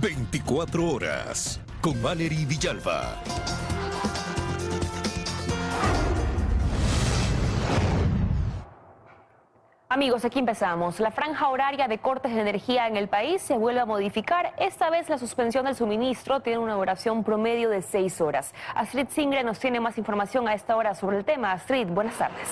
24 horas con Valerie Villalba. Amigos, aquí empezamos. La franja horaria de cortes de energía en el país se vuelve a modificar. Esta vez la suspensión del suministro tiene una duración promedio de 6 horas. Astrid Singre nos tiene más información a esta hora sobre el tema. Astrid, buenas tardes.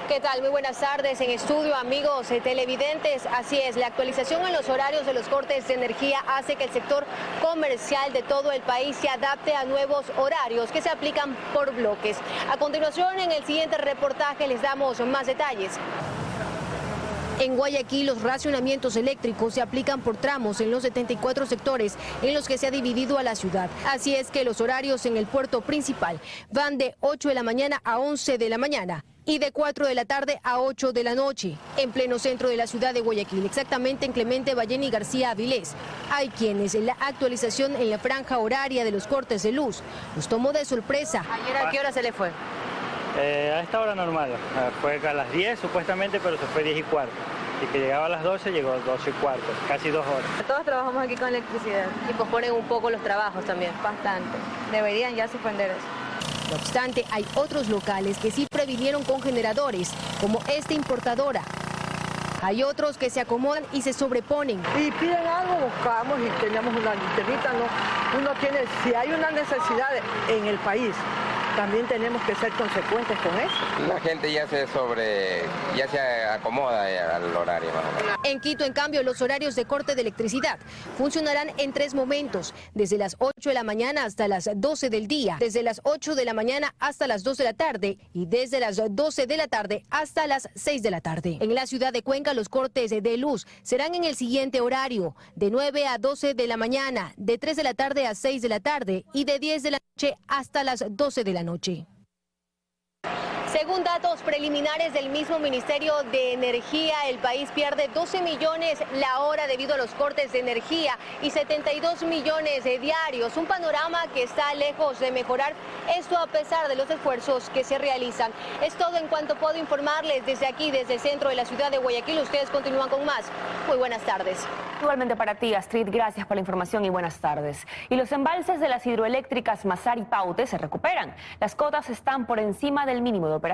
¿Qué tal? Muy buenas tardes en estudio, amigos televidentes. Así es, la actualización en los horarios de los cortes de energía hace que el sector comercial de todo el país se adapte a nuevos horarios que se aplican por bloques. A continuación, en el siguiente reportaje les damos más detalles. En Guayaquil, los racionamientos eléctricos se aplican por tramos en los 74 sectores en los que se ha dividido a la ciudad. Así es que los horarios en el puerto principal van de 8 de la mañana a 11 de la mañana. Y de 4 de la tarde a 8 de la noche, en pleno centro de la ciudad de Guayaquil, exactamente en Clemente Ballén y García Avilés. Hay quienes en la actualización en la franja horaria de los cortes de luz los tomó de sorpresa. ¿Ayer a qué hora se le fue? A esta hora normal, fue a las 10 supuestamente, pero se fue 10 y cuarto. Y que llegaba a las 12, llegó a 12 y cuarto, casi 2 horas. Todos trabajamos aquí con electricidad. Y posponen un poco los trabajos también. Bastante. Deberían ya suspender eso. No obstante, hay otros locales que sí previnieron con generadores, como esta importadora. Hay otros que se acomodan y se sobreponen. Y piden algo, buscamos y tenemos una linternita, ¿no? Uno tiene, si hay una necesidad en el país, también tenemos que ser consecuentes con eso. La gente ya se acomoda al horario. En Quito, en cambio, los horarios de corte de electricidad funcionarán en 3 momentos, desde las 8 de la mañana hasta las 12 del día, desde las 8 de la mañana hasta las 2 de la tarde y desde las 12 de la tarde hasta las 6 de la tarde. En la ciudad de Cuenca, los cortes de luz serán en el siguiente horario, de 9 a 12 de la mañana, de 3 de la tarde a 6 de la tarde y de 10 de la noche hasta las 12 de la noche. Según datos preliminares del mismo Ministerio de Energía, el país pierde 12 millones la hora debido a los cortes de energía y 72 millones diarios. Un panorama que está lejos de mejorar, esto a pesar de los esfuerzos que se realizan. Es todo en cuanto puedo informarles desde aquí, desde el centro de la ciudad de Guayaquil. Ustedes continúan con más. Muy buenas tardes. Igualmente para ti, Astrid, gracias por la información y buenas tardes. Y los embalses de las hidroeléctricas Mazar y Paute se recuperan. Las cotas están por encima del mínimo de operación.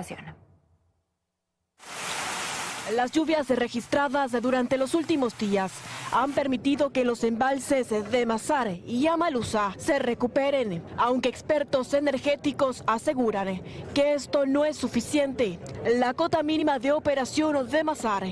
Las lluvias registradas durante los últimos días han permitido que los embalses de Mazar y Amalusa se recuperen, aunque expertos energéticos aseguran que esto no es suficiente. La cota mínima de operación de Mazar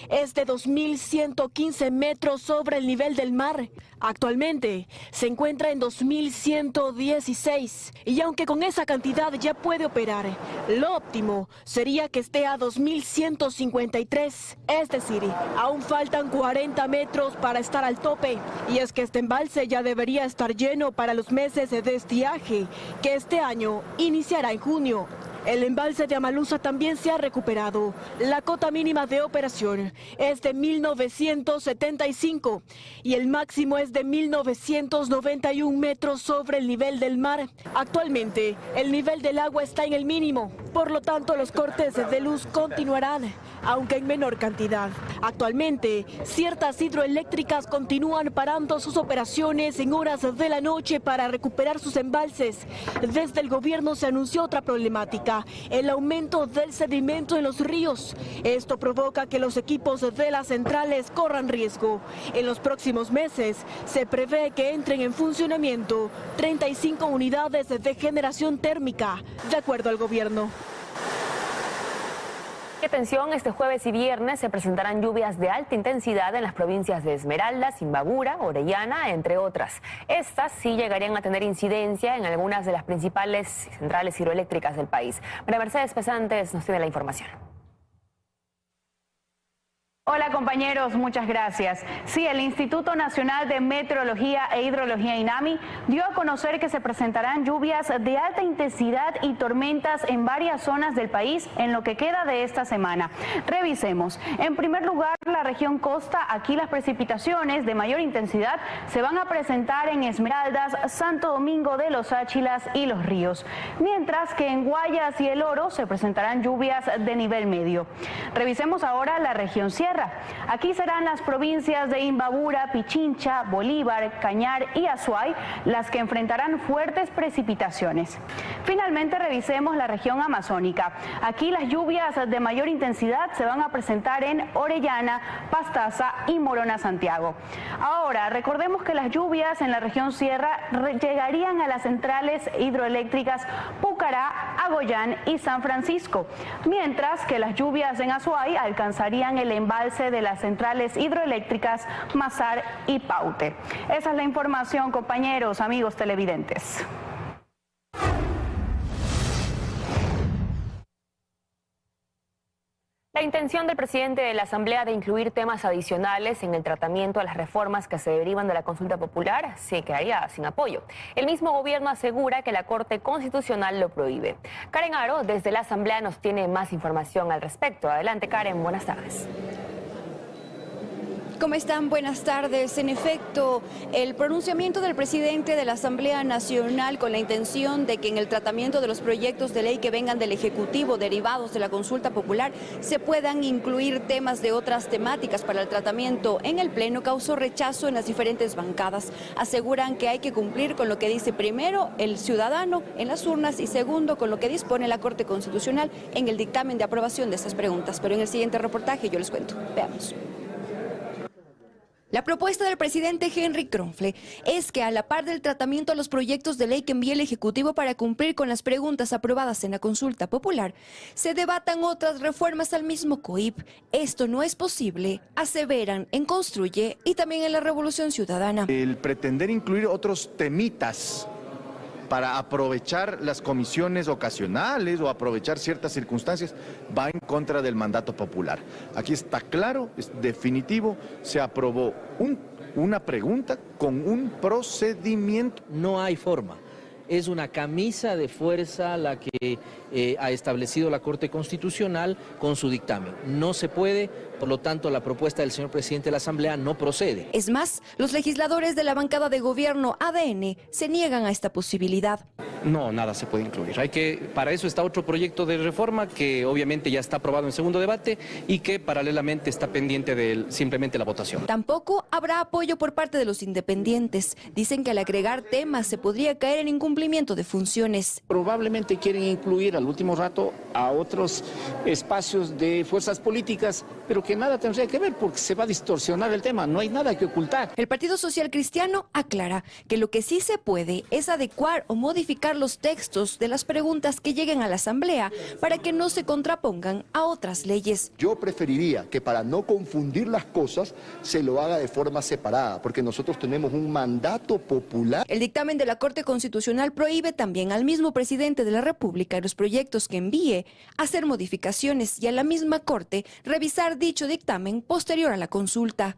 es de 2.115 metros sobre el nivel del mar. Actualmente se encuentra en 2.116 y aunque con esa cantidad ya puede operar, lo óptimo sería que esté a 2.153, es decir, aún faltan 40 metros para estar al tope. Y es que este embalse ya debería estar lleno para los meses de estiaje, que este año iniciará en junio. El embalse de Amalusa también se ha recuperado. La cota mínima de operación es de 1.975 y el máximo es de 1.991 metros sobre el nivel del mar. Actualmente, el nivel del agua está en el mínimo, por lo tanto los cortes de luz continuarán, aunque en menor cantidad. Actualmente, ciertas hidroeléctricas continúan parando sus operaciones en horas de la noche para recuperar sus embalses. Desde el gobierno se anunció otra problemática: el aumento del sedimento en los ríos. Esto provoca que los equipos de las centrales corran riesgo. En los próximos meses se prevé que entren en funcionamiento 35 unidades de generación térmica, de acuerdo al gobierno. Atención, este jueves y viernes se presentarán lluvias de alta intensidad en las provincias de Esmeraldas, Imbabura, Orellana, entre otras. Estas sí llegarían a tener incidencia en algunas de las principales centrales hidroeléctricas del país. María Mercedes Pesantes nos tiene la información. Hola compañeros, muchas gracias. Sí, el Instituto Nacional de Meteorología e Hidrología INAMI dio a conocer que se presentarán lluvias de alta intensidad y tormentas en varias zonas del país en lo que queda de esta semana. Revisemos. En primer lugar, la región costa. Aquí las precipitaciones de mayor intensidad se van a presentar en Esmeraldas, Santo Domingo de los Áchilas y Los Ríos. Mientras que en Guayas y El Oro se presentarán lluvias de nivel medio. Revisemos ahora la región sierra. Sierra. Aquí serán las provincias de Imbabura, Pichincha, Bolívar, Cañar y Azuay las que enfrentarán fuertes precipitaciones. Finalmente, revisemos la región amazónica. Aquí las lluvias de mayor intensidad se van a presentar en Orellana, Pastaza y Morona Santiago. Ahora, recordemos que las lluvias en la región Sierra llegarían a las centrales hidroeléctricas Pucará, Agoyán y San Francisco, mientras que las lluvias en Azuay alcanzarían el embalse de las centrales hidroeléctricas Mazar y Paute. Esa es la información, compañeros, amigos televidentes. La intención del presidente de la Asamblea de incluir temas adicionales en el tratamiento de las reformas que se derivan de la consulta popular se quedaría sin apoyo. El mismo gobierno asegura que la Corte Constitucional lo prohíbe. Karen Aro, desde la Asamblea, nos tiene más información al respecto. Adelante, Karen, buenas tardes. ¿Cómo están? Buenas tardes. En efecto, el pronunciamiento del presidente de la Asamblea Nacional con la intención de que en el tratamiento de los proyectos de ley que vengan del Ejecutivo derivados de la consulta popular se puedan incluir temas de otras temáticas para el tratamiento en el Pleno causó rechazo en las diferentes bancadas. Aseguran que hay que cumplir con lo que dice primero el ciudadano en las urnas y segundo con lo que dispone la Corte Constitucional en el dictamen de aprobación de estas preguntas. Pero en el siguiente reportaje yo les cuento. Veamos. La propuesta del presidente Henry Kronfle es que a la par del tratamiento a los proyectos de ley que envíe el Ejecutivo para cumplir con las preguntas aprobadas en la consulta popular, se debatan otras reformas al mismo COIP. Esto no es posible, aseveran en Construye y también en la Revolución Ciudadana. El pretender incluir otros temitas para aprovechar las comisiones ocasionales o aprovechar ciertas circunstancias, va en contra del mandato popular. Aquí está claro, es definitivo, se aprobó una pregunta con un procedimiento. No hay forma. Es una camisa de fuerza la que ha establecido la Corte Constitucional con su dictamen. No se puede, por lo tanto, la propuesta del señor presidente de la Asamblea no procede. Es más, los legisladores de la bancada de gobierno ADN se niegan a esta posibilidad. No, nada se puede incluir. Para eso está otro proyecto de reforma que obviamente ya está aprobado en segundo debate y que paralelamente está pendiente de simplemente la votación. Tampoco habrá apoyo por parte de los independientes. Dicen que al agregar temas se podría caer en incumplimiento de funciones. Probablemente quieren incluir al último rato a otros espacios de fuerzas políticas, pero que nada tendría que ver porque se va a distorsionar el tema, no hay nada que ocultar. El Partido Social Cristiano aclara que lo que sí se puede es adecuar o modificar los textos de las preguntas que lleguen a la Asamblea para que no se contrapongan a otras leyes. Yo preferiría que para no confundir las cosas se lo haga de forma separada, porque nosotros tenemos un mandato popular. El dictamen de la Corte Constitucional prohíbe también al mismo presidente de la República y los proyectos que envíe hacer modificaciones y a la misma Corte revisar dicho dictamen posterior a la consulta.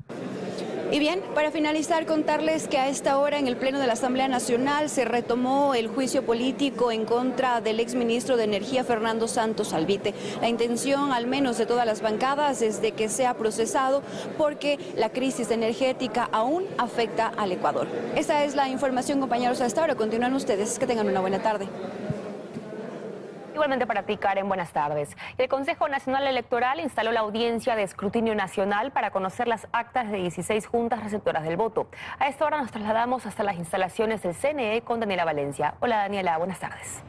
Y bien, para finalizar, contarles que a esta hora en el Pleno de la Asamblea Nacional se retomó el juicio político en contra del exministro de Energía Fernando Santos Albite. La intención, al menos de todas las bancadas, es de que sea procesado porque la crisis energética aún afecta al Ecuador. Esa es la información, compañeros, a esta hora. Continúan ustedes. Que tengan una buena tarde. Igualmente para ti, Karen, buenas tardes. El Consejo Nacional Electoral instaló la audiencia de escrutinio nacional para conocer las actas de 16 juntas receptoras del voto. A esta hora nos trasladamos hasta las instalaciones del CNE con Daniela Valencia. Hola, Daniela, buenas tardes.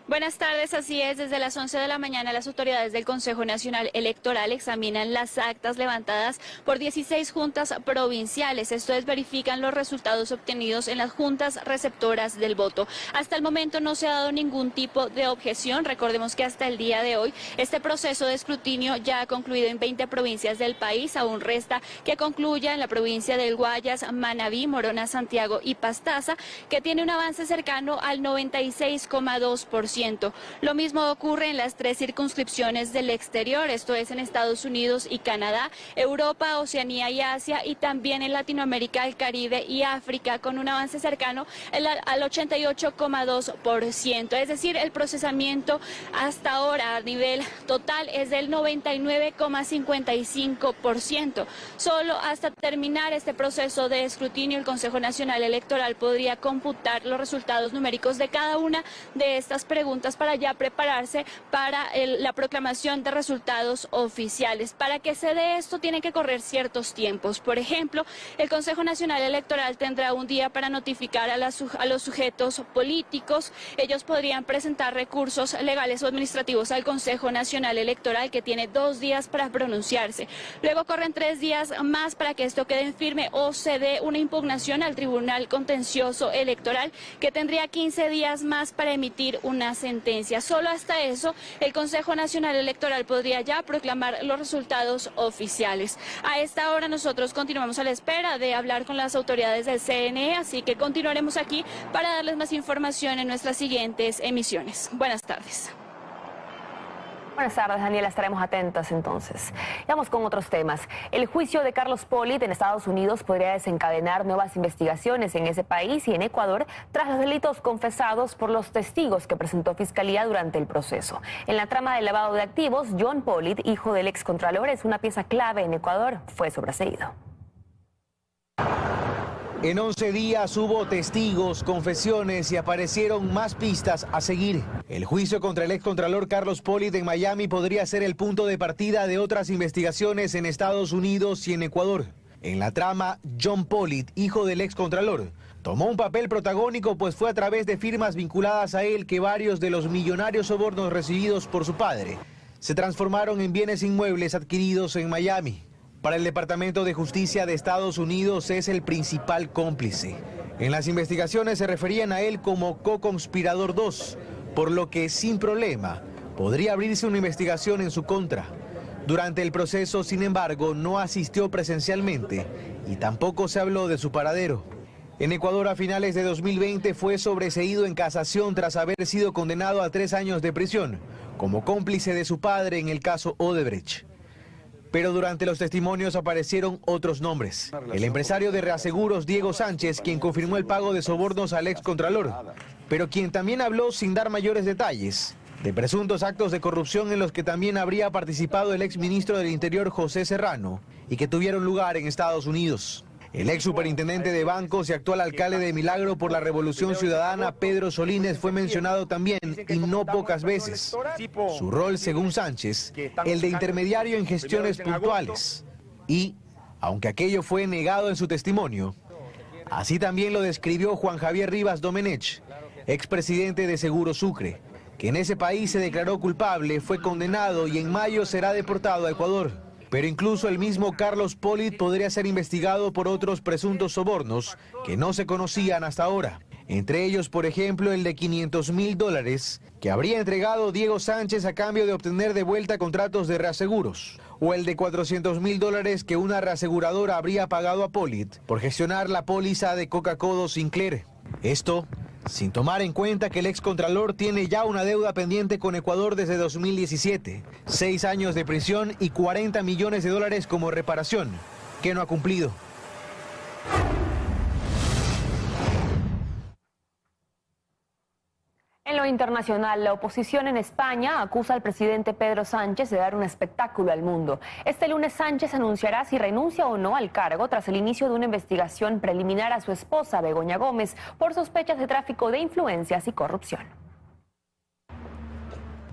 Buenas tardes, así es, desde las 11 de la mañana las autoridades del Consejo Nacional Electoral examinan las actas levantadas por 16 juntas provinciales, esto es, verifican los resultados obtenidos en las juntas receptoras del voto. Hasta el momento no se ha dado ningún tipo de objeción, recordemos que hasta el día de hoy este proceso de escrutinio ya ha concluido en 20 provincias del país, aún resta que concluya en la provincia del Guayas, Manabí, Morona, Santiago y Pastaza, que tiene un avance cercano al 96,2%. Lo mismo ocurre en las 3 circunscripciones del exterior, esto es en Estados Unidos y Canadá, Europa, Oceanía y Asia, y también en Latinoamérica, el Caribe y África, con un avance cercano al 88,2%. Es decir, el procesamiento hasta ahora a nivel total es del 99,55%. Solo hasta terminar este proceso de escrutinio, el Consejo Nacional Electoral podría computar los resultados numéricos de cada una de estas preguntas preguntas para ya prepararse para la proclamación de resultados oficiales. Para que se dé esto tienen que correr ciertos tiempos. Por ejemplo, el Consejo Nacional Electoral tendrá un día para notificar a los sujetos políticos. Ellos podrían presentar recursos legales o administrativos al Consejo Nacional Electoral, que tiene 2 días para pronunciarse. Luego corren 3 días más para que esto quede en firme o se dé una impugnación al Tribunal Contencioso Electoral, que tendría 15 días más para emitir una sentencia. Solo hasta eso el Consejo Nacional Electoral podría ya proclamar los resultados oficiales. A esta hora nosotros continuamos a la espera de hablar con las autoridades del CNE, así que continuaremos aquí para darles más información en nuestras siguientes emisiones. Buenas tardes. Buenas tardes, Daniela. Estaremos atentas entonces. Vamos con otros temas. El juicio de Carlos Pollitt en Estados Unidos podría desencadenar nuevas investigaciones en ese país y en Ecuador tras los delitos confesados por los testigos que presentó Fiscalía durante el proceso. En la trama del lavado de activos, John Pollitt, hijo del excontralor, es una pieza clave en Ecuador. Fue sobreseído. En 11 días hubo testigos, confesiones y aparecieron más pistas a seguir. El juicio contra el excontralor Carlos Pollitt en Miami podría ser el punto de partida de otras investigaciones en Estados Unidos y en Ecuador. En la trama, John Pollitt, hijo del excontralor, tomó un papel protagónico, pues fue a través de firmas vinculadas a él que varios de los millonarios sobornos recibidos por su padre se transformaron en bienes inmuebles adquiridos en Miami. Para el Departamento de Justicia de Estados Unidos es el principal cómplice. En las investigaciones se referían a él como co-conspirador 2, por lo que sin problema podría abrirse una investigación en su contra. Durante el proceso, sin embargo, no asistió presencialmente y tampoco se habló de su paradero. En Ecuador, a finales de 2020 fue sobreseído en casación tras haber sido condenado a 3 años de prisión como cómplice de su padre en el caso Odebrecht. Pero durante los testimonios aparecieron otros nombres. El empresario de reaseguros Diego Sánchez, quien confirmó el pago de sobornos al excontralor, pero quien también habló sin dar mayores detalles de presuntos actos de corrupción en los que también habría participado el exministro del Interior José Serrano y que tuvieron lugar en Estados Unidos. El ex superintendente de bancos y actual alcalde de Milagro por la Revolución Ciudadana, Pedro Solines, fue mencionado también y no pocas veces. Su rol, según Sánchez, el de intermediario en gestiones puntuales. Y, aunque aquello fue negado en su testimonio, así también lo describió Juan Javier Rivas Domenech, expresidente de Seguro Sucre, que en ese país se declaró culpable, fue condenado y en mayo será deportado a Ecuador. Pero incluso el mismo Carlos Pollitt podría ser investigado por otros presuntos sobornos que no se conocían hasta ahora. Entre ellos, por ejemplo, el de $500.000 que habría entregado Diego Sánchez a cambio de obtener de vuelta contratos de reaseguros. O el de $400.000 que una reaseguradora habría pagado a Pollitt por gestionar la póliza de Coca-Cola Sinclair. Esto sin tomar en cuenta que el excontralor tiene ya una deuda pendiente con Ecuador desde 2017, 6 años de prisión y $40 millones como reparación, que no ha cumplido. En lo internacional, la oposición en España acusa al presidente Pedro Sánchez de dar un espectáculo al mundo. Este lunes Sánchez anunciará si renuncia o no al cargo tras el inicio de una investigación preliminar a su esposa Begoña Gómez por sospechas de tráfico de influencias y corrupción.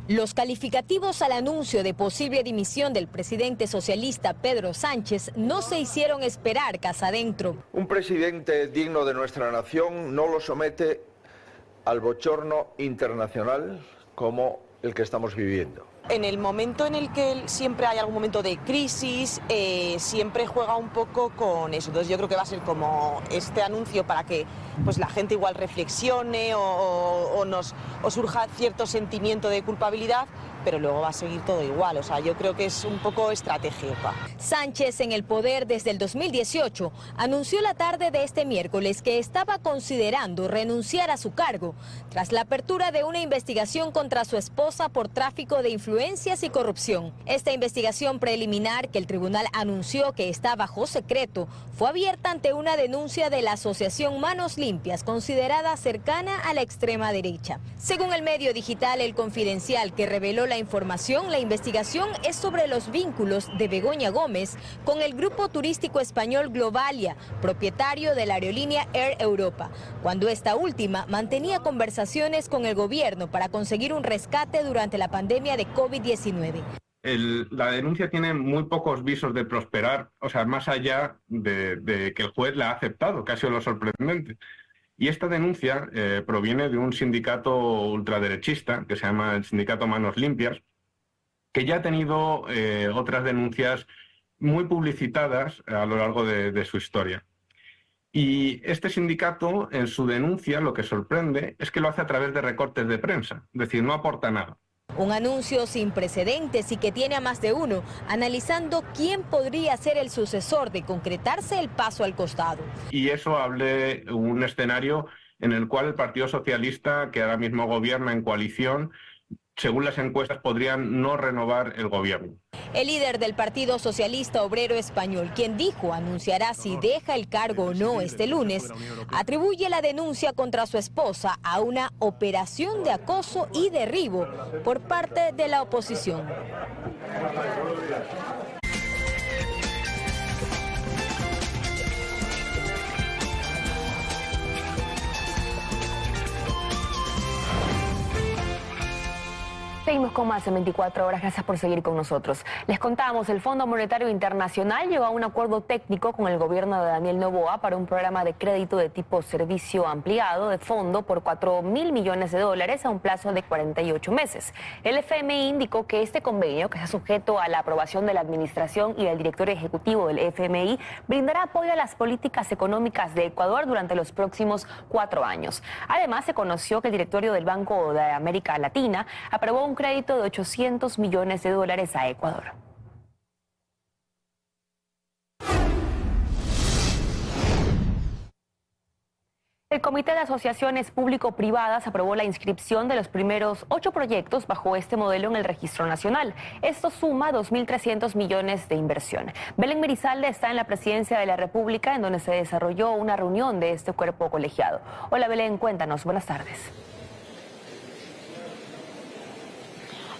Los calificativos al anuncio de posible dimisión del presidente socialista Pedro Sánchez no se hicieron esperar casa adentro. Un presidente digno de nuestra nación no lo somete al bochorno internacional como el que estamos viviendo. En el momento en el que siempre hay algún momento de crisis, siempre juega un poco con eso. Entonces yo creo que va a ser como este anuncio para que pues la gente igual reflexione o surja cierto sentimiento de culpabilidad, pero luego va a seguir todo igual. O sea, yo creo que es un poco estratégica. Sánchez, en el poder desde el 2018, anunció la tarde de este miércoles que estaba considerando renunciar a su cargo tras la apertura de una investigación contra su esposa por tráfico de influencias influencias y corrupción. Esta investigación preliminar, que el tribunal anunció que está bajo secreto, fue abierta ante una denuncia de la asociación Manos Limpias, considerada cercana a la extrema derecha. Según el medio digital El Confidencial, que reveló la información, la investigación es sobre los vínculos de Begoña Gómez con el grupo turístico español Globalia, propietario de la aerolínea Air Europa, cuando esta última mantenía conversaciones con el gobierno para conseguir un rescate durante la pandemia de COVID-19. La denuncia tiene muy pocos visos de prosperar, o sea, más allá de que el juez la ha aceptado, que ha sido lo sorprendente. Y esta denuncia proviene de un sindicato ultraderechista, que se llama el Sindicato Manos Limpias, que ya ha tenido otras denuncias muy publicitadas a lo largo de su historia. Y este sindicato, en su denuncia, lo que sorprende es que lo hace a través de recortes de prensa, es decir, no aporta nada. Un anuncio sin precedentes y que tiene a más de uno analizando quién podría ser el sucesor de concretarse el paso al costado. Y eso abre un escenario en el cual el Partido Socialista, que ahora mismo gobierna en coalición, según las encuestas, podrían no renovar el gobierno. El líder del Partido Socialista Obrero Español, quien dijo anunciará si deja el cargo o no este lunes, atribuye la denuncia contra su esposa a una operación de acoso y derribo por parte de la oposición. Seguimos con más en 24 horas, gracias por seguir con nosotros. Les contamos, el Fondo Monetario Internacional llegó a un acuerdo técnico con el gobierno de Daniel Noboa para un programa de crédito de tipo servicio ampliado de fondo por $4.000 millones a un plazo de 48 meses. El FMI indicó que este convenio, que está sujeto a la aprobación de la administración y del director ejecutivo del FMI, brindará apoyo a las políticas económicas de Ecuador durante los próximos 4 años. Además, se conoció que el directorio del Banco de América Latina aprobó un crédito de $800 millones a Ecuador. El Comité de Asociaciones Público-Privadas aprobó la inscripción de los primeros 8 proyectos bajo este modelo en el Registro Nacional. Esto suma 2.300 millones de inversión. Belén Merizalde está en la Presidencia de la República, en donde se desarrolló una reunión de este cuerpo colegiado. Hola Belén, cuéntanos. Buenas tardes.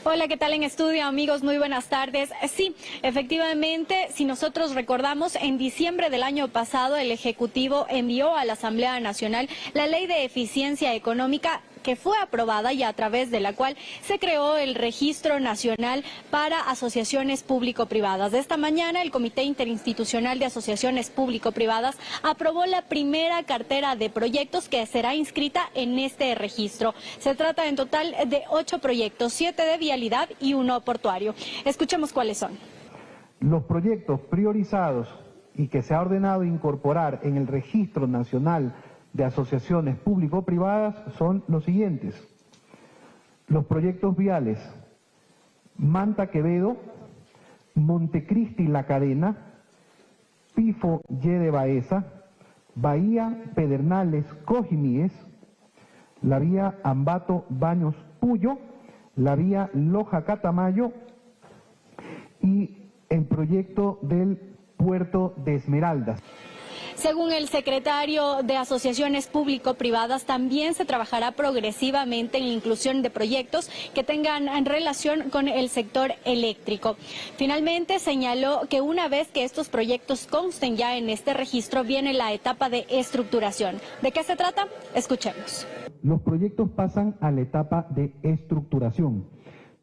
Hola, ¿qué tal en estudio, amigos? Muy buenas tardes. Sí, efectivamente, si nosotros recordamos, en diciembre del año pasado el Ejecutivo envió a la Asamblea Nacional la Ley de Eficiencia Económica, que fue aprobada y a través de la cual se creó el Registro Nacional para Asociaciones Público-Privadas. De esta mañana, el Comité Interinstitucional de Asociaciones Público-Privadas aprobó la primera cartera de proyectos que será inscrita en este registro. Se trata en total de 8 proyectos, 7 de vialidad y 1 portuario. Escuchemos cuáles son. Los proyectos priorizados y que se ha ordenado incorporar en el Registro Nacional de Asociaciones Público-Privadas son los siguientes: los proyectos viales Manta Quevedo, Montecristi La Cadena, Pifo Ye Baeza, Bahía Pedernales Cojimíes, la vía Ambato Baños Puyo, la vía Loja Catamayo y el proyecto del puerto de Esmeraldas. Según el secretario de Asociaciones Público-Privadas, también se trabajará progresivamente en la inclusión de proyectos que tengan relación con el sector eléctrico. Finalmente, señaló que una vez que estos proyectos consten ya en este registro, viene la etapa de estructuración. ¿De qué se trata? Escuchemos. Los proyectos pasan a la etapa de estructuración,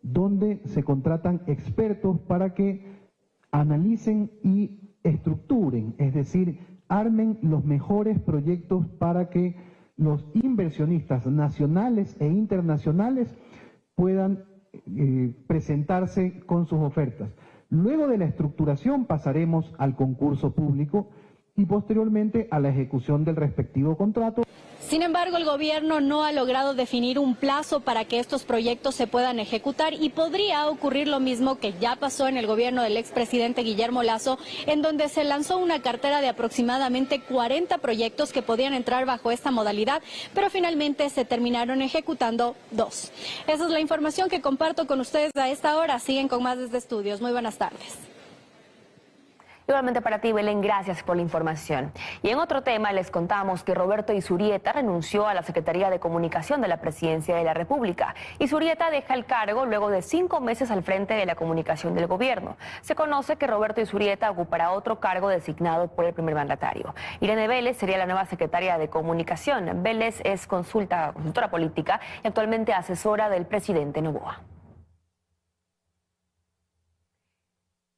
donde se contratan expertos para que analicen y estructuren, es decir, armen los mejores proyectos para que los inversionistas nacionales e internacionales puedan presentarse con sus ofertas. Luego de la estructuración pasaremos al concurso público y posteriormente a la ejecución del respectivo contrato. Sin embargo, el gobierno no ha logrado definir un plazo para que estos proyectos se puedan ejecutar y podría ocurrir lo mismo que ya pasó en el gobierno del expresidente Guillermo Lasso, en donde se lanzó una cartera de aproximadamente 40 proyectos que podían entrar bajo esta modalidad, pero finalmente se terminaron ejecutando 2. Esa es la información que comparto con ustedes a esta hora. Siguen con más desde estudios. Muy buenas tardes. Igualmente para ti, Belén, gracias por la información. Y en otro tema les contamos que Roberto Izurrieta renunció a la Secretaría de Comunicación de la Presidencia de la República. Izurrieta deja el cargo luego de 5 meses al frente de la comunicación del gobierno. Se conoce que Roberto Izurrieta ocupará otro cargo designado por el primer mandatario. Irene Vélez sería la nueva secretaria de Comunicación. Vélez es consultora política y actualmente asesora del presidente Noboa.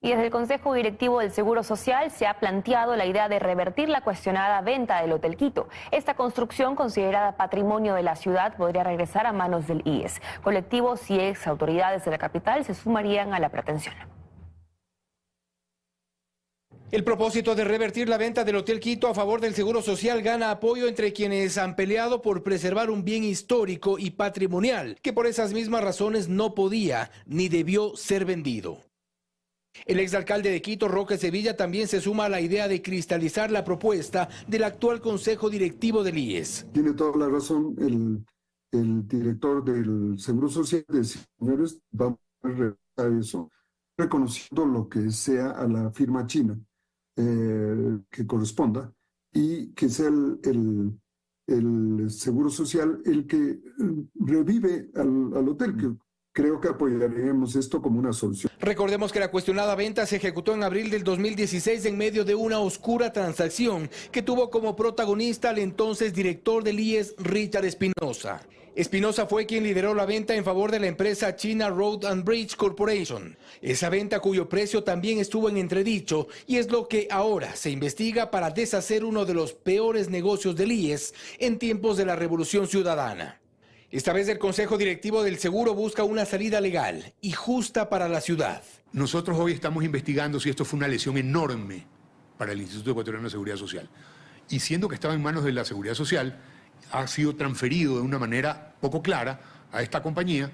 Y desde el Consejo Directivo del Seguro Social se ha planteado la idea de revertir la cuestionada venta del Hotel Quito. Esta construcción, considerada patrimonio de la ciudad, podría regresar a manos del IES. Colectivos y ex autoridades de la capital se sumarían a la pretensión. El propósito de revertir la venta del Hotel Quito a favor del Seguro Social gana apoyo entre quienes han peleado por preservar un bien histórico y patrimonial, que por esas mismas razones no podía ni debió ser vendido. El exalcalde de Quito, Roque Sevilla, también se suma a la idea de cristalizar la propuesta del actual Consejo Directivo del IES. Tiene toda la razón el director del Seguro Social, de señores, vamos a revisar eso, reconociendo lo que sea a la firma china que corresponda y que sea el Seguro Social el que revive al hotel, que creo que apoyaríamos esto como una solución. Recordemos que la cuestionada venta se ejecutó en abril del 2016 en medio de una oscura transacción que tuvo como protagonista al entonces director del IES, Richard Espinosa. Espinosa fue quien lideró la venta en favor de la empresa China Road and Bridge Corporation. Esa venta cuyo precio también estuvo en entredicho y es lo que ahora se investiga para deshacer uno de los peores negocios del IES en tiempos de la Revolución Ciudadana. Esta vez el Consejo Directivo del Seguro busca una salida legal y justa para la ciudad. Nosotros hoy estamos investigando si esto fue una lesión enorme para el Instituto Ecuatoriano de Seguridad Social. Y siendo que estaba en manos de la Seguridad Social, ha sido transferido de una manera poco clara a esta compañía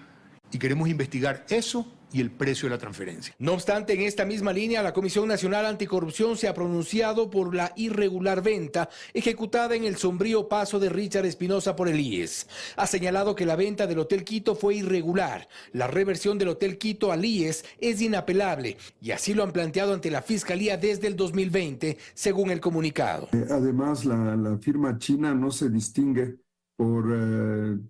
y queremos investigar eso y el precio de la transferencia. No obstante, en esta misma línea, la Comisión Nacional Anticorrupción se ha pronunciado por la irregular venta ejecutada en el sombrío paso de Richard Espinosa por el IES. Ha señalado que la venta del Hotel Quito fue irregular. La reversión del Hotel Quito al IES es inapelable y así lo han planteado ante la Fiscalía desde el 2020, según el comunicado. Además, la firma china no se distingue por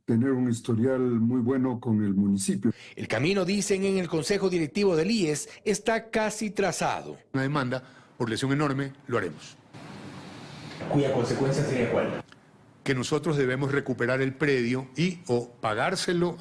tener un historial muy bueno con el municipio. El camino, dicen en el Consejo Directivo del IES, está casi trazado. Una demanda por lesión enorme, lo haremos. ¿Cuya consecuencia sería cuál? Que nosotros debemos recuperar el predio y o pagárselo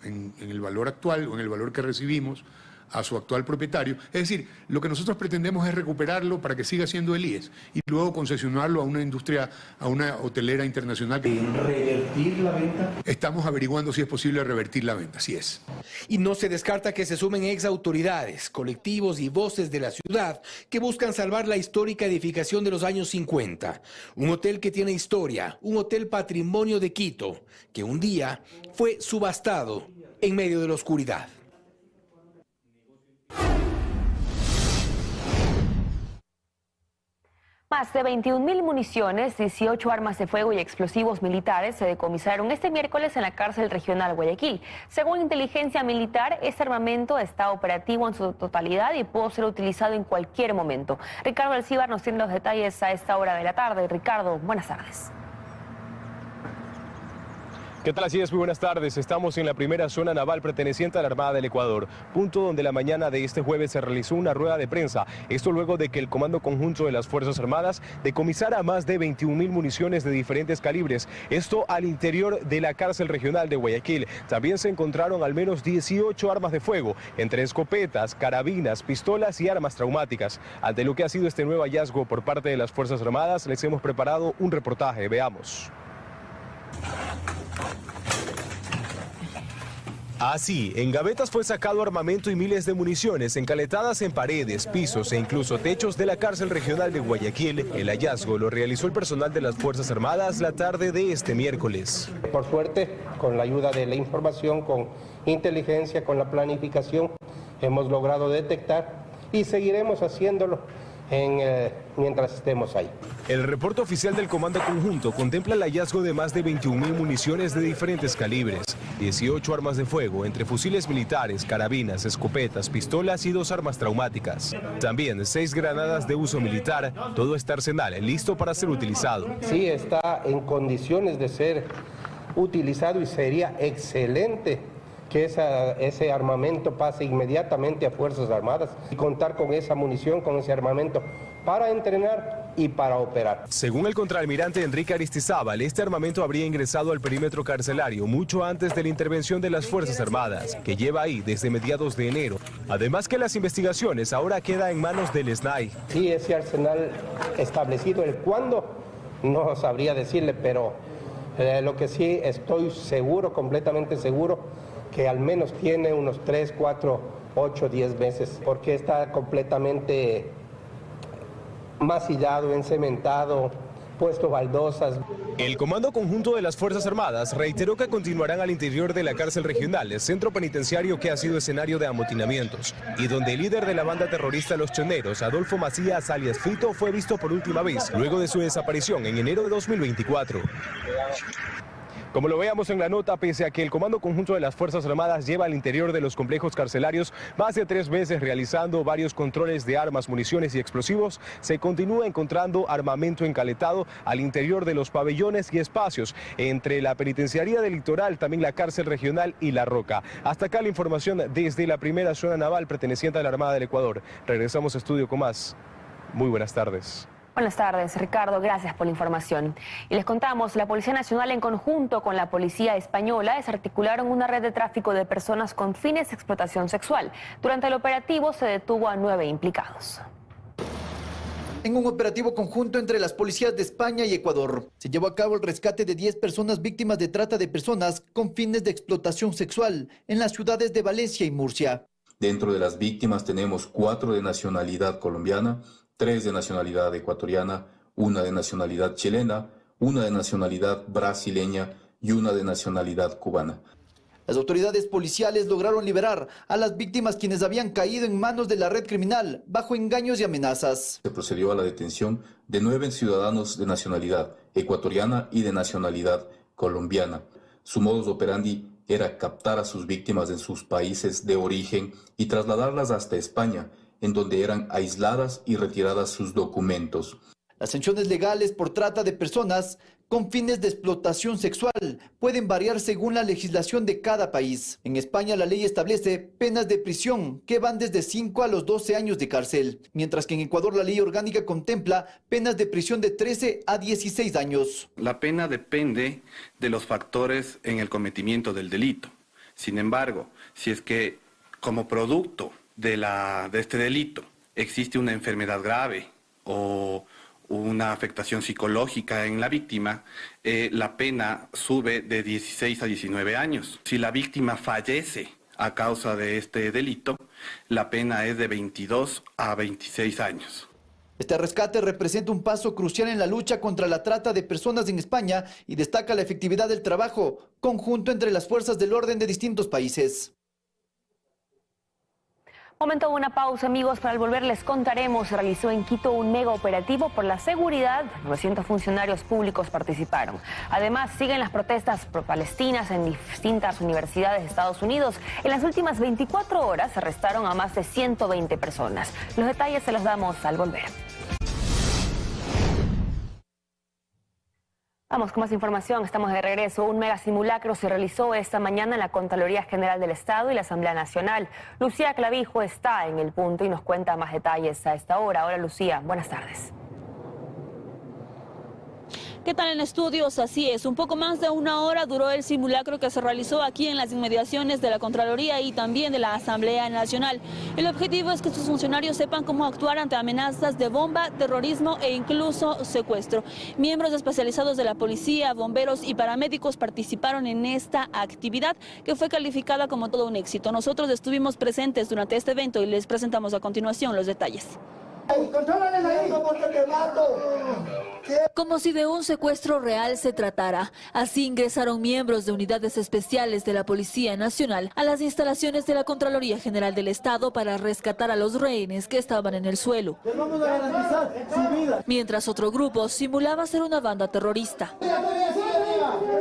en el valor actual o en el valor que recibimos a su actual propietario. Es decir, lo que nosotros pretendemos es recuperarlo para que siga siendo el IES y luego concesionarlo a una industria, a una hotelera internacional. ¿Revertir la venta? Estamos averiguando si es posible revertir la venta, sí es. Y no se descarta que se sumen ex autoridades, colectivos y voces de la ciudad que buscan salvar la histórica edificación de los años 50. Un hotel que tiene historia, un hotel patrimonio de Quito, que un día fue subastado en medio de la oscuridad. Más de 21.000 municiones, 18 armas de fuego y explosivos militares se decomisaron este miércoles en la cárcel regional Guayaquil. Según inteligencia militar, este armamento está operativo en su totalidad y puede ser utilizado en cualquier momento. Ricardo Alcíbar nos tiene los detalles a esta hora de la tarde. Ricardo, buenas tardes. ¿Qué tal? Así es, muy buenas tardes. Estamos en la primera zona naval perteneciente a la Armada del Ecuador, punto donde la mañana de este jueves se realizó una rueda de prensa. Esto luego de que el Comando Conjunto de las Fuerzas Armadas decomisara más de 21.000 municiones de diferentes calibres. Esto al interior de la cárcel regional de Guayaquil. También se encontraron al menos 18 armas de fuego, entre escopetas, carabinas, pistolas y armas traumáticas. Ante lo que ha sido este nuevo hallazgo por parte de las Fuerzas Armadas, les hemos preparado un reportaje. Veamos. Así, en gavetas fue sacado armamento y miles de municiones encaletadas en paredes, pisos e incluso techos de la cárcel regional de Guayaquil. El hallazgo lo realizó el personal de las Fuerzas Armadas la tarde de este miércoles. Por suerte, con la ayuda de la información, con inteligencia, con la planificación, hemos logrado detectar y seguiremos haciéndolo mientras estemos ahí. El reporte oficial del Comando Conjunto contempla el hallazgo de más de 21.000 municiones de diferentes calibres, 18 armas de fuego, entre fusiles militares, carabinas, escopetas, pistolas y 2 armas traumáticas. También 6 granadas de uso militar, todo este arsenal listo para ser utilizado. Sí, está en condiciones de ser utilizado y sería excelente que ese armamento pase inmediatamente a Fuerzas Armadas y contar con esa munición, con ese armamento para entrenar y para operar. Según el contraalmirante Enrique Aristizábal, este armamento habría ingresado al perímetro carcelario mucho antes de la intervención de las Fuerzas Armadas, que lleva ahí desde mediados de enero. Además que las investigaciones ahora quedan en manos del SNAI. Sí, ese arsenal establecido, el cuándo, no sabría decirle, pero lo que sí estoy seguro, completamente seguro, que al menos tiene unos 3, 4, 8, 10 meses, porque está completamente masillado, encementado, puesto baldosas. El Comando Conjunto de las Fuerzas Armadas reiteró que continuarán al interior de la cárcel regional, el centro penitenciario que ha sido escenario de amotinamientos, y donde el líder de la banda terrorista Los Choneros, Adolfo Macías alias Fito, fue visto por última vez, luego de su desaparición en enero de 2024. Como lo veamos en la nota, pese a que el Comando Conjunto de las Fuerzas Armadas lleva al interior de los complejos carcelarios más de 3 meses realizando varios controles de armas, municiones y explosivos, se continúa encontrando armamento encaletado al interior de los pabellones y espacios entre la Penitenciaría del Litoral, también la cárcel regional y La Roca. Hasta acá la información desde la primera zona naval perteneciente a la Armada del Ecuador. Regresamos a estudio con más. Muy buenas tardes. Buenas tardes, Ricardo, gracias por la información. Y les contamos, la Policía Nacional en conjunto con la Policía Española desarticularon una red de tráfico de personas con fines de explotación sexual. Durante el operativo se detuvo a 9 implicados. En un operativo conjunto entre las policías de España y Ecuador, se llevó a cabo el rescate de 10 personas víctimas de trata de personas con fines de explotación sexual en las ciudades de Valencia y Murcia. Dentro de las víctimas tenemos 4 de nacionalidad colombiana, 3 de nacionalidad ecuatoriana, 1 de nacionalidad chilena, 1 de nacionalidad brasileña y 1 de nacionalidad cubana. Las autoridades policiales lograron liberar a las víctimas quienes habían caído en manos de la red criminal bajo engaños y amenazas. Se procedió a la detención de 9 ciudadanos de nacionalidad ecuatoriana y de nacionalidad colombiana. Su modus operandi era captar a sus víctimas en sus países de origen y trasladarlas hasta España, en donde eran aisladas y retiradas sus documentos. Las sanciones legales por trata de personas con fines de explotación sexual pueden variar según la legislación de cada país. En España la ley establece penas de prisión que van desde 5 a los 12 años de cárcel, mientras que en Ecuador la ley orgánica contempla penas de prisión de 13 a 16 años. La pena depende de los factores en el cometimiento del delito. Sin embargo, si es que como producto de este delito existe una enfermedad grave o una afectación psicológica en la víctima, la pena sube de 16 a 19 años. Si la víctima fallece a causa de este delito, la pena es de 22 a 26 años. Este rescate representa un paso crucial en la lucha contra la trata de personas en España y destaca la efectividad del trabajo conjunto entre las fuerzas del orden de distintos países. Momento de una pausa, amigos. Para el volver les contaremos, se realizó en Quito un mega operativo por la seguridad. 900 funcionarios públicos participaron. Además, siguen las protestas pro-palestinas en distintas universidades de Estados Unidos. En las últimas 24 horas se arrestaron a más de 120 personas. Los detalles se los damos al volver. Vamos con más información, estamos de regreso. Un mega simulacro se realizó esta mañana en la Contraloría General del Estado y la Asamblea Nacional. Lucía Clavijo está en el punto y nos cuenta más detalles a esta hora. Hola Lucía, buenas tardes. ¿Qué tal en estudios? Así es, un poco más de una hora duró el simulacro que se realizó aquí en las inmediaciones de la Contraloría y también de la Asamblea Nacional. El objetivo es que sus funcionarios sepan cómo actuar ante amenazas de bomba, terrorismo e incluso secuestro. Miembros especializados de la policía, bomberos y paramédicos participaron en esta actividad que fue calificada como todo un éxito. Nosotros estuvimos presentes durante este evento y les presentamos a continuación los detalles. Como si de un secuestro real se tratara. Así ingresaron miembros de unidades especiales de la Policía Nacional a las instalaciones de la Contraloría General del Estado para rescatar a los rehenes que estaban en el suelo. Les vamos a garantizar su vida. Mientras otro grupo simulaba ser una banda terrorista.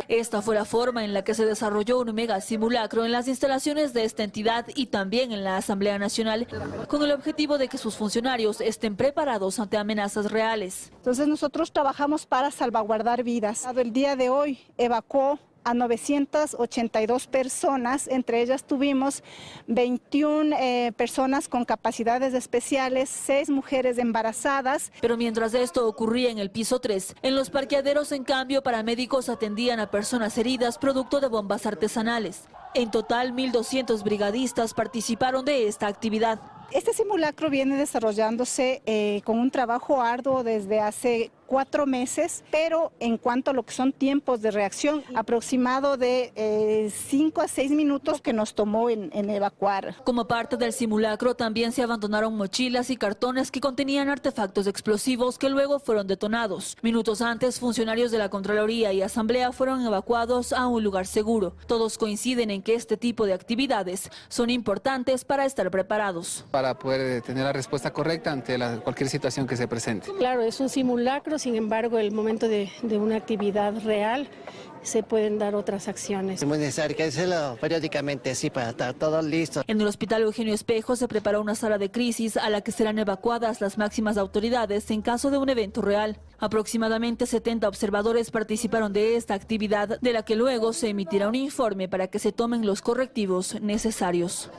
Esta fue la forma en la que se desarrolló un mega simulacro en las instalaciones de esta entidad y también en la Asamblea Nacional, con el objetivo de que sus funcionarios estén preparados ante amenazas reales. Entonces nosotros trabajamos para salvaguardar vidas. El día de hoy evacuó a 982 personas, entre ellas tuvimos 21 personas con capacidades especiales, 6 mujeres embarazadas. Pero mientras esto ocurría en el piso 3, en los parqueaderos, en cambio, paramédicos atendían a personas heridas producto de bombas artesanales. En total, 1.200 brigadistas participaron de esta actividad. Este simulacro viene desarrollándose con un trabajo arduo desde hace 4 meses, pero en cuanto a lo que son tiempos de reacción, aproximado de 5 a 6 minutos que nos tomó en evacuar. Como parte del simulacro también se abandonaron mochilas y cartones que contenían artefactos explosivos que luego fueron detonados. Minutos antes, funcionarios de la Contraloría y Asamblea fueron evacuados a un lugar seguro. Todos coinciden en que este tipo de actividades son importantes para estar preparados. Para poder tener la respuesta correcta ante cualquier situación que se presente. Claro, es un simulacro. Sin embargo, el momento de una actividad real se pueden dar otras acciones. Es muy necesario que hacerlo periódicamente, sí, para estar todos listos. En el Hospital Eugenio Espejo se preparó una sala de crisis a la que serán evacuadas las máximas autoridades en caso de un evento real. Aproximadamente 70 observadores participaron de esta actividad, de la que luego se emitirá un informe para que se tomen los correctivos necesarios.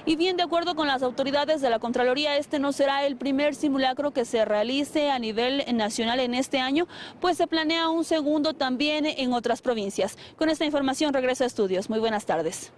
Y bien, de acuerdo con las autoridades de la Contraloría, este no será el primer simulacro que se realice a nivel nacional en este año, pues se planea un segundo también en otras provincias. Con esta información regreso a estudios. Muy buenas tardes.